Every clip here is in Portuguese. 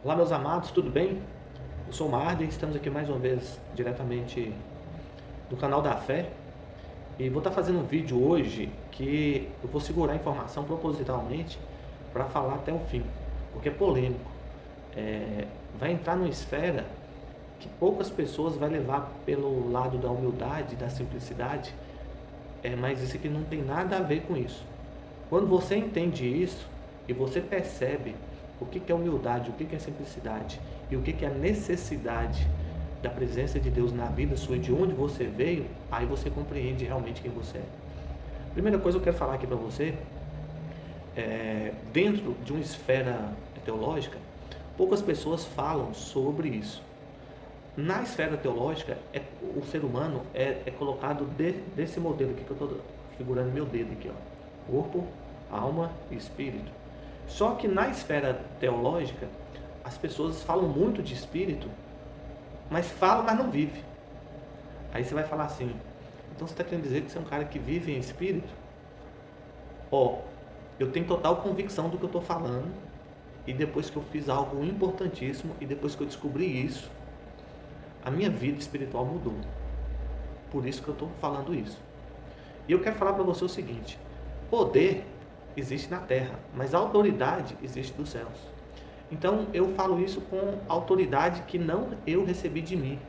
Olá, meus amados, tudo bem? Eu sou o Marden, estamos aqui mais uma vez diretamente do canal da Fé e vou estar fazendo um vídeo hoje que eu vou segurar a informação propositalmente para falar até o fim, porque é polêmico. Vai entrar numa esfera que poucas pessoas vai levar pelo lado da humildade, da simplicidade, mas isso aqui não tem nada a ver com isso. Quando você entende isso e você percebe o que é humildade, o que é simplicidade e o que é a necessidade da presença de Deus na vida sua e de onde você veio, aí você compreende realmente quem você é. Primeira coisa que eu quero falar aqui para você, dentro de uma esfera teológica, poucas pessoas falam sobre isso. Na esfera teológica, o ser humano é colocado desse modelo aqui que eu estou figurando meu dedo aqui, ó. Corpo, alma e espírito. Só que na esfera teológica, as pessoas falam muito de espírito, mas falam, mas não vive. Aí você vai falar assim, então você está querendo dizer que você é um cara que vive em espírito? Ó, eu tenho total convicção do que eu estou falando, e depois que eu fiz algo importantíssimo, e depois que eu descobri isso, a minha vida espiritual mudou. Por isso que eu estou falando isso. E eu quero falar para você o seguinte: poder existe na terra, mas a autoridade existe dos céus. Então eu falo isso com autoridade que não eu recebi de mim,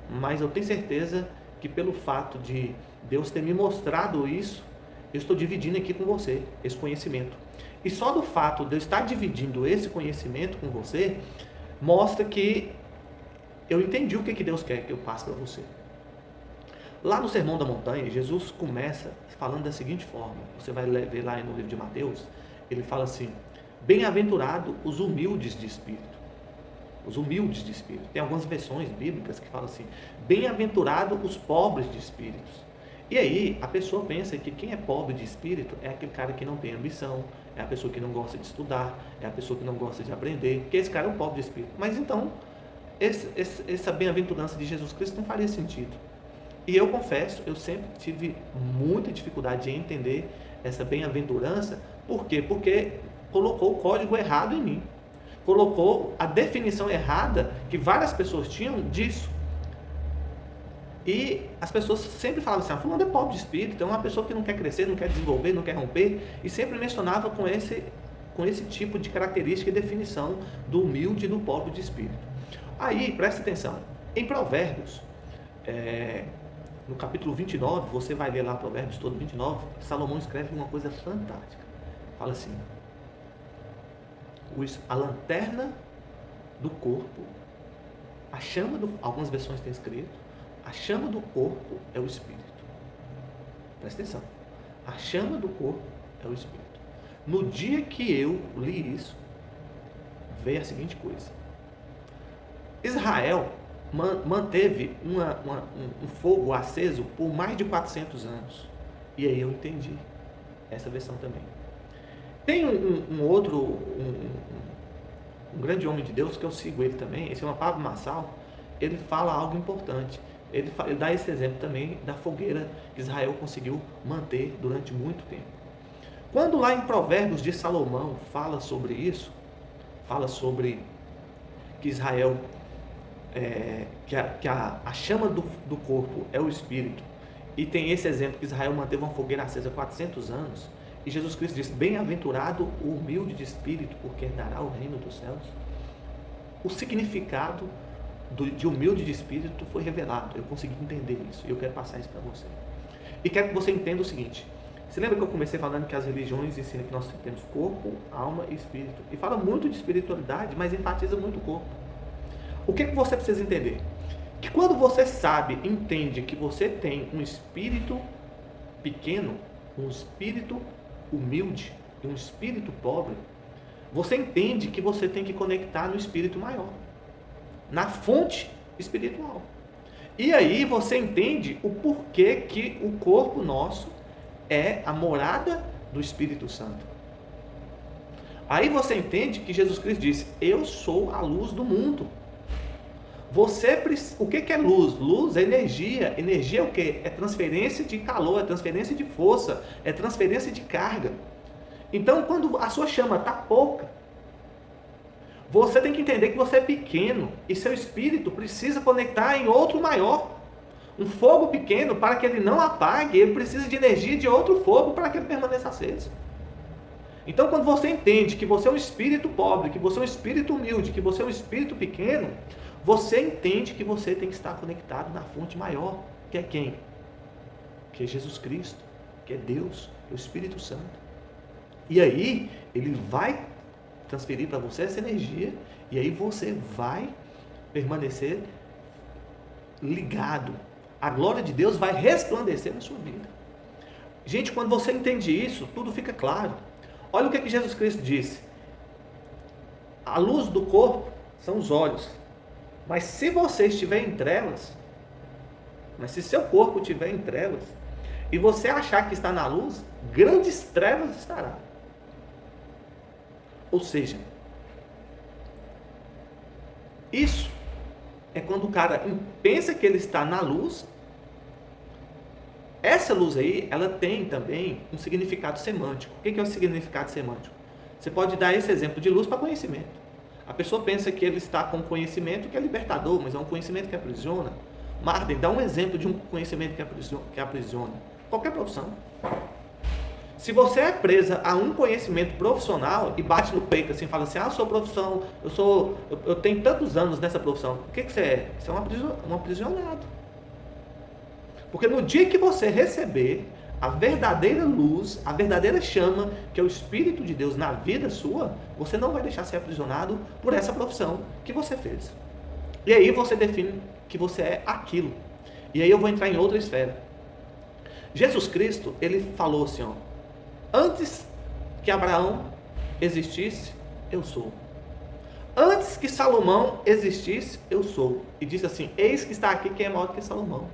mas eu tenho certeza que pelo fato de Deus ter me mostrado isso, eu estou dividindo aqui com você esse conhecimento. E só do fato de eu estar dividindo esse conhecimento com você, mostra que eu entendi o que Deus quer que eu passe para você. Lá no Sermão da Montanha, Jesus começa falando da seguinte forma, você vai ver lá no livro de Mateus, ele fala assim: bem-aventurado os humildes de espírito. Os humildes de espírito. Tem algumas versões bíblicas que falam assim: bem-aventurado os pobres de espíritos. E aí a pessoa pensa que quem é pobre de espírito é aquele cara que não tem ambição, é a pessoa que não gosta de estudar, é a pessoa que não gosta de aprender, porque esse cara é um pobre de espírito. Mas então, essa bem-aventurança de Jesus Cristo não faria sentido. E eu confesso, eu sempre tive muita dificuldade em entender essa bem-aventurança. Por quê? Porque colocou o código errado em mim. Colocou a definição errada que várias pessoas tinham disso. E as pessoas sempre falavam assim: fulano é pobre de espírito, é uma pessoa que não quer crescer, não quer desenvolver, não quer romper. E sempre mencionava com esse tipo de característica e definição do humilde e do pobre de espírito. Aí, presta atenção, em Provérbios, no capítulo 29, você vai ler lá Provérbios todo 29, Salomão escreve uma coisa fantástica. Fala assim: a lanterna do corpo, algumas versões têm escrito, a chama do corpo é o espírito. Presta atenção, a chama do corpo é o espírito. No dia que eu li isso, veio a seguinte coisa: Israel manteve um fogo aceso por mais de 400 anos. E aí eu entendi essa versão também. Tem um grande homem de Deus que eu sigo ele também, esse é Pablo Marçal. Ele fala algo importante. Ele dá esse exemplo também da fogueira que Israel conseguiu manter durante muito tempo. Quando lá em Provérbios de Salomão fala sobre isso, fala sobre que Israel que a chama do corpo é o espírito, e tem esse exemplo que Israel manteve uma fogueira acesa há 400 anos, e Jesus Cristo disse: bem-aventurado o humilde de espírito, porque herdará o reino dos céus. O significado de humilde de espírito foi revelado, eu consegui entender isso, e eu quero passar isso para você. E quero que você entenda o seguinte: você lembra que eu comecei falando que as religiões ensinam que nós temos corpo, alma e espírito, e fala muito de espiritualidade, mas enfatiza muito o corpo. O que você precisa entender? Que quando você entende que você tem um espírito pequeno, um espírito humilde e um espírito pobre, você entende que você tem que conectar no espírito maior, na fonte espiritual. E aí você entende o porquê que o corpo nosso é a morada do Espírito Santo. Aí você entende que Jesus Cristo disse: eu sou a luz do mundo. O que é luz? Luz é energia. Energia é o quê? É transferência de calor, é transferência de força, é transferência de carga. Então, quando a sua chama está pouca, Você tem que entender que você é pequeno e seu espírito precisa conectar em outro maior. Um fogo pequeno, para que ele não apague, ele precisa de energia de outro fogo para que ele permaneça aceso. Então, quando você entende que você é um espírito pobre, que você é um espírito humilde, que você é um espírito pequeno, você entende que você tem que estar conectado na fonte maior, que é quem? Que é Jesus Cristo, que é Deus, que é o Espírito Santo. E aí, ele vai transferir para você essa energia, e aí você vai permanecer ligado. A glória de Deus vai resplandecer na sua vida. Gente, quando você entende isso, tudo fica claro. Olha o que Jesus Cristo disse. A luz do corpo são os olhos. Mas se você estiver em trevas, mas se seu corpo estiver em trevas, e você achar que está na luz, grandes trevas estará. Ou seja, isso é quando o cara pensa que ele está na luz. Essa luz aí, ela tem também um significado semântico. O que é o significado semântico? Você pode dar esse exemplo de luz para conhecimento. A pessoa pensa que ele está com conhecimento que é libertador, mas é um conhecimento que aprisiona. Marden, dá um exemplo de um conhecimento que aprisiona. Qualquer profissão. Se você é presa a um conhecimento profissional e bate no peito assim, fala assim, sou profissão, eu tenho tantos anos nessa profissão. O que você é? Você é um aprisionado. Porque no dia que você receber a verdadeira luz, a verdadeira chama, que é o Espírito de Deus na vida sua, você não vai deixar ser aprisionado por essa profissão que você fez. E aí você define que você é aquilo. E aí eu vou entrar em outra esfera. Jesus Cristo, ele falou assim, antes que Abraão existisse, eu sou. Antes que Salomão existisse, eu sou. E diz assim, eis que está aqui quem é maior do que Salomão.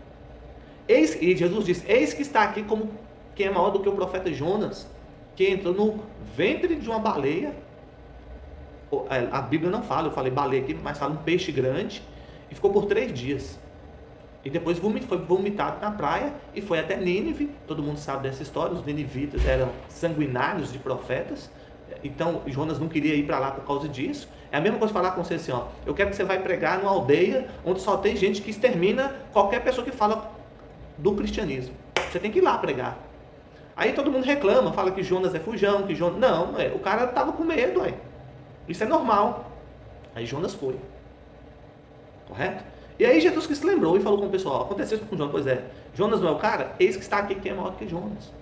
E Jesus diz, eis que está aqui como quem é maior do que o profeta Jonas, que entrou no ventre de uma baleia. A Bíblia não fala, eu falei baleia aqui, mas fala um peixe grande, e ficou por 3 dias. E depois foi vomitado na praia e foi até Nínive. Todo mundo sabe dessa história, os ninivitas eram sanguinários de profetas. Então Jonas não queria ir para lá por causa disso. É a mesma coisa falar com você assim, eu quero que você vai pregar numa aldeia onde só tem gente que extermina qualquer pessoa que fala do cristianismo. Você tem que ir lá pregar. Aí todo mundo reclama, fala que Jonas é fujão, que Jonas... Não, o cara estava com medo, isso é normal. Aí Jonas foi. Correto? E aí Jesus Cristo lembrou e falou com o pessoal, aconteceu isso com Jonas, pois é, Jonas não é o cara? Eis que está aqui quem é maior que Jonas.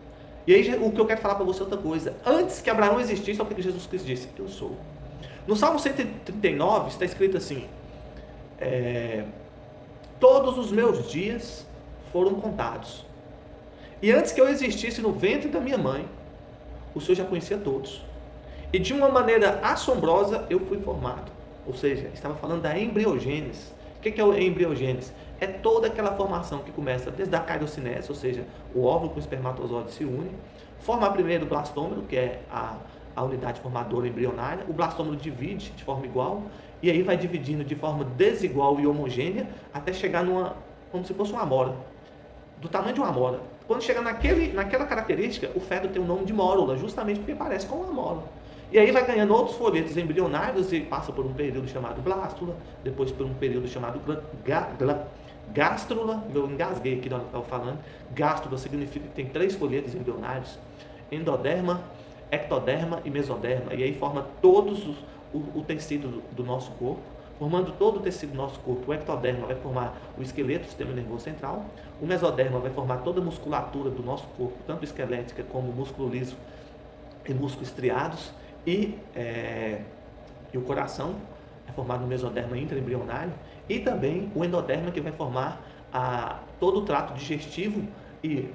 E aí o que eu quero falar para você é outra coisa. Antes que Abraão existisse, olha o que Jesus Cristo disse, eu sou. No Salmo 139 está escrito assim, todos os meus dias foram contados. E antes que eu existisse no ventre da minha mãe, o Senhor já conhecia todos. E de uma maneira assombrosa eu fui formado. Ou seja, estava falando da embriogênese. O que é o embriogênese? É toda aquela formação que começa desde a cariocinese, ou seja, o óvulo com o espermatozoide se une, forma primeiro o blastômero, que é a unidade formadora embrionária. O blastômero divide de forma igual, e aí vai dividindo de forma desigual e homogênea, até chegar como se fosse uma amora, do tamanho de uma amora. Quando chega naquela característica, o feto tem o nome de mórula, justamente porque parece com uma amora. E aí vai ganhando outros folhetos embrionários e passa por um período chamado blástula, depois por um período chamado gástrula. Eu engasguei aqui na hora que eu estava falando. Gástrula significa que tem 3 folhetos embrionários: endoderma, ectoderma e mesoderma. E aí forma todos o tecido do nosso corpo. Formando todo o tecido do nosso corpo, o ectoderma vai formar o esqueleto, o sistema nervoso central. O mesoderma vai formar toda a musculatura do nosso corpo, tanto esquelética como músculo liso e músculos estriados. E o coração é formado no mesoderma intraembrionário. E também o endoderma, que vai formar todo o trato digestivo e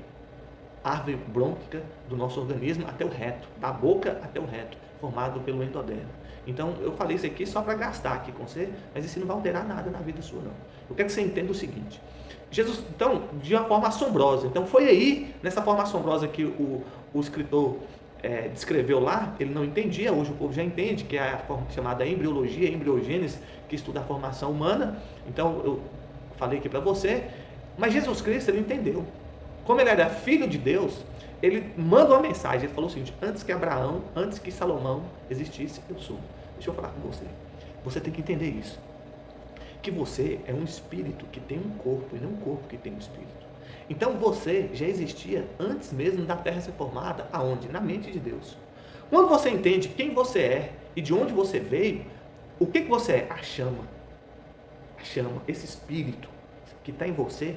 árvore brônquica do nosso organismo até o reto, da boca até o reto, formado pelo endoderma. Então, eu falei isso aqui só para gastar aqui com você, mas isso não vai alterar nada na vida sua, não. Eu quero que você entenda o seguinte. Jesus, então, de uma forma assombrosa. Então, foi aí, nessa forma assombrosa que o escritor descreveu lá, ele não entendia, hoje o povo já entende, que é a forma chamada embriologia, embriogênese, que estuda a formação humana. Então, eu falei aqui para você, mas Jesus Cristo, ele entendeu. Como ele era filho de Deus, ele manda uma mensagem, ele falou o seguinte: antes que Abraão, antes que Salomão existisse, eu sou. Deixa eu falar com você. Você tem que entender isso. Que você é um espírito que tem um corpo e não um corpo que tem um espírito. Então você já existia antes mesmo da Terra ser formada, aonde? Na mente de Deus. Quando você entende quem você é e de onde você veio, o que você é? A chama. A chama, esse espírito que está em você,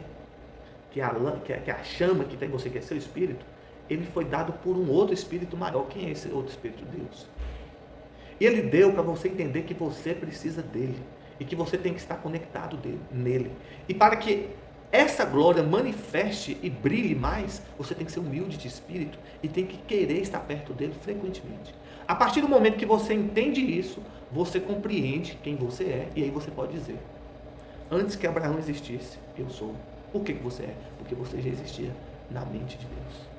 que é a chama que está em você, que é seu espírito, ele foi dado por um outro espírito maior. Quem é esse outro espírito? Deus. E ele deu para você entender que você precisa dele e que você tem que estar conectado nele. E para que essa glória manifeste e brilhe mais, você tem que ser humilde de espírito e tem que querer estar perto dele frequentemente. A partir do momento que você entende isso, você compreende quem você é e aí você pode dizer: antes que Abraão existisse, eu sou. Por que você é? Porque você já existia na mente de Deus.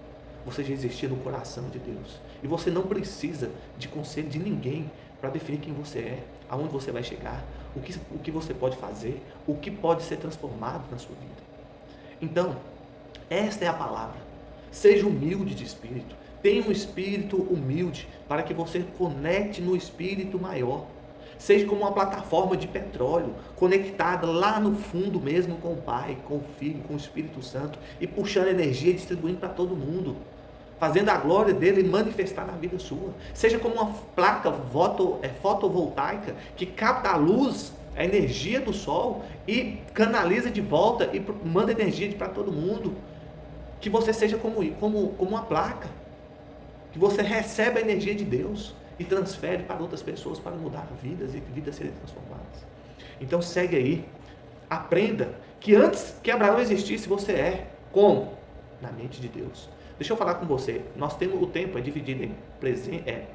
Você já existia no coração de Deus. E você não precisa de conselho de ninguém para definir quem você é, aonde você vai chegar, o que você pode fazer, o que pode ser transformado na sua vida. Então, esta é a palavra. Seja humilde de espírito. Tenha um espírito humilde para que você conecte no espírito maior. Seja como uma plataforma de petróleo, conectada lá no fundo mesmo com o Pai, com o Filho, com o Espírito Santo, e puxando energia e distribuindo para todo mundo, fazendo a glória dele manifestar na vida sua. Seja como uma placa fotovoltaica que capta a luz, a energia do sol e canaliza de volta e manda energia para todo mundo. Que você seja como uma placa, que você recebe a energia de Deus e transfere para outras pessoas para mudar vidas e vidas serem transformadas. Então segue aí, aprenda que antes que Abraão existisse, você é como? Na mente de Deus. Deixa eu falar com você, nós temos o tempo dividido em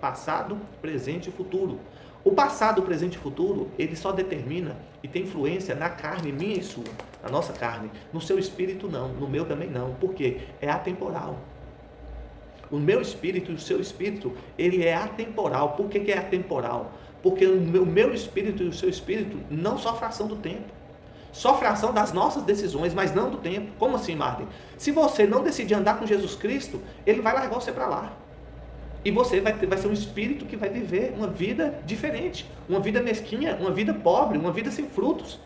passado, presente e futuro. O passado, presente e futuro, ele só determina e tem influência na carne minha e sua, na nossa carne. No seu espírito não, no meu também não. Por quê? É atemporal. O meu espírito e o seu espírito, ele é atemporal. Por que é atemporal? Porque o meu espírito e o seu espírito não só fração do tempo. Só fração das nossas decisões, mas não do tempo. Como assim, Marden? Se você não decidir andar com Jesus Cristo, ele vai largar você para lá. E você vai ser um espírito que vai viver uma vida diferente. Uma vida mesquinha, uma vida pobre, uma vida sem frutos.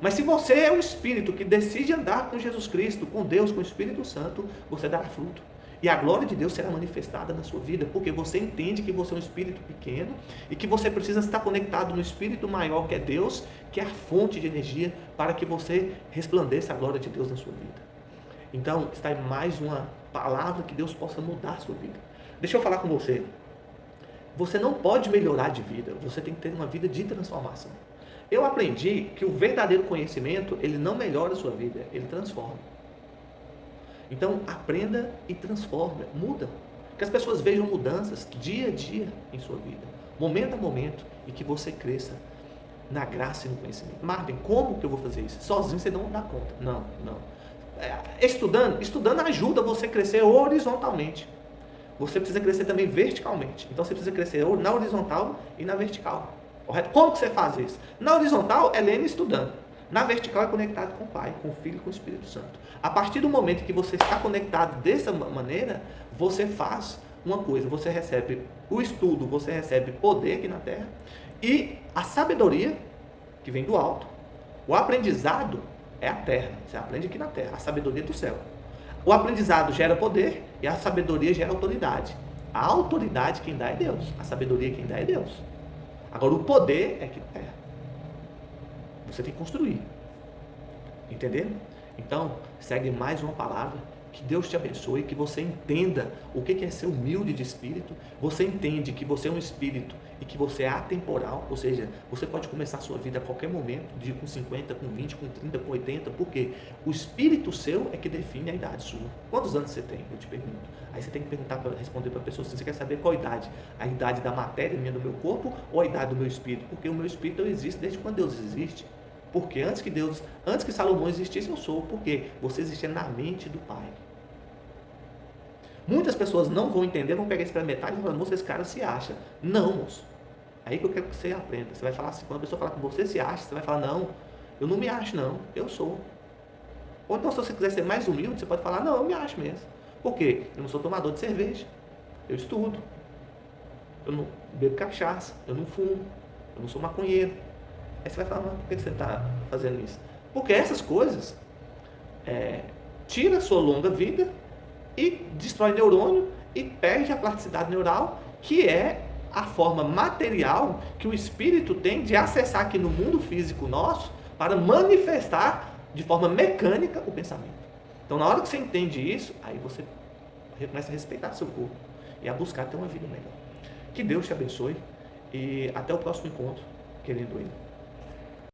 Mas se você é um espírito que decide andar com Jesus Cristo, com Deus, com o Espírito Santo, você dará fruto. E a glória de Deus será manifestada na sua vida, porque você entende que você é um espírito pequeno e que você precisa estar conectado no espírito maior que é Deus, que é a fonte de energia para que você resplandeça a glória de Deus na sua vida. Então, está aí mais uma palavra que Deus possa mudar a sua vida. Deixa eu falar com você. Você não pode melhorar de vida, você tem que ter uma vida de transformação. Eu aprendi que o verdadeiro conhecimento, ele não melhora a sua vida, ele transforma. Então, aprenda e transforme, muda. Que as pessoas vejam mudanças dia a dia em sua vida, momento a momento, e que você cresça na graça e no conhecimento. Marvin, como que eu vou fazer isso? Sozinho você não dá conta. Não. Estudando ajuda você a crescer horizontalmente. Você precisa crescer também verticalmente. Então, você precisa crescer na horizontal e na vertical. Correto? Como que você faz isso? Na horizontal é lendo e estudando. Na vertical é conectado com o Pai, com o Filho e com o Espírito Santo. A partir do momento que você está conectado dessa maneira, você faz uma coisa, você recebe o estudo, você recebe poder aqui na terra e a sabedoria que vem do alto. O aprendizado é a terra, você aprende aqui na terra, a sabedoria do céu. O aprendizado gera poder e a sabedoria gera autoridade. A autoridade quem dá é Deus, a sabedoria quem dá é Deus. Agora o poder é que terra. Você tem que construir. Entendendo? Então, segue mais uma palavra. Que Deus te abençoe, que você entenda o que é ser humilde de espírito. Você entende que você é um espírito e que você é atemporal, ou seja, você pode começar a sua vida a qualquer momento, com 50, com 20, com 30, com 80, porque o espírito seu é que define a idade sua. Quantos anos você tem? Eu te pergunto. Aí você tem que responder para a pessoa se você quer saber qual a idade. A idade da matéria minha do meu corpo ou a idade do meu espírito? Porque o meu espírito existe desde quando Deus existe. Porque antes que Salomão existisse, eu sou. Porque você existia na mente do Pai. Muitas pessoas não vão entender, vão pegar isso pela metade e falar, moço, esse cara se acha. Não, moço. Aí que eu quero que você aprenda. Você vai falar assim, quando a pessoa falar com você se acha, você vai falar, não, eu não me acho não, eu sou. Ou então, se você quiser ser mais humilde, você pode falar, não, eu me acho mesmo. Por quê? Eu não sou tomador de cerveja, eu estudo, eu não bebo cachaça, eu não fumo, eu não sou maconheiro. Aí você vai falar, mas por que você está fazendo isso? Porque essas coisas tiram a sua longa vida e destrói neurônio e perde a plasticidade neural, que é a forma material que o espírito tem de acessar aqui no mundo físico nosso para manifestar de forma mecânica o pensamento. Então, na hora que você entende isso, aí você começa a respeitar seu corpo e a buscar ter uma vida melhor. Que Deus te abençoe e até o próximo encontro, querido ele.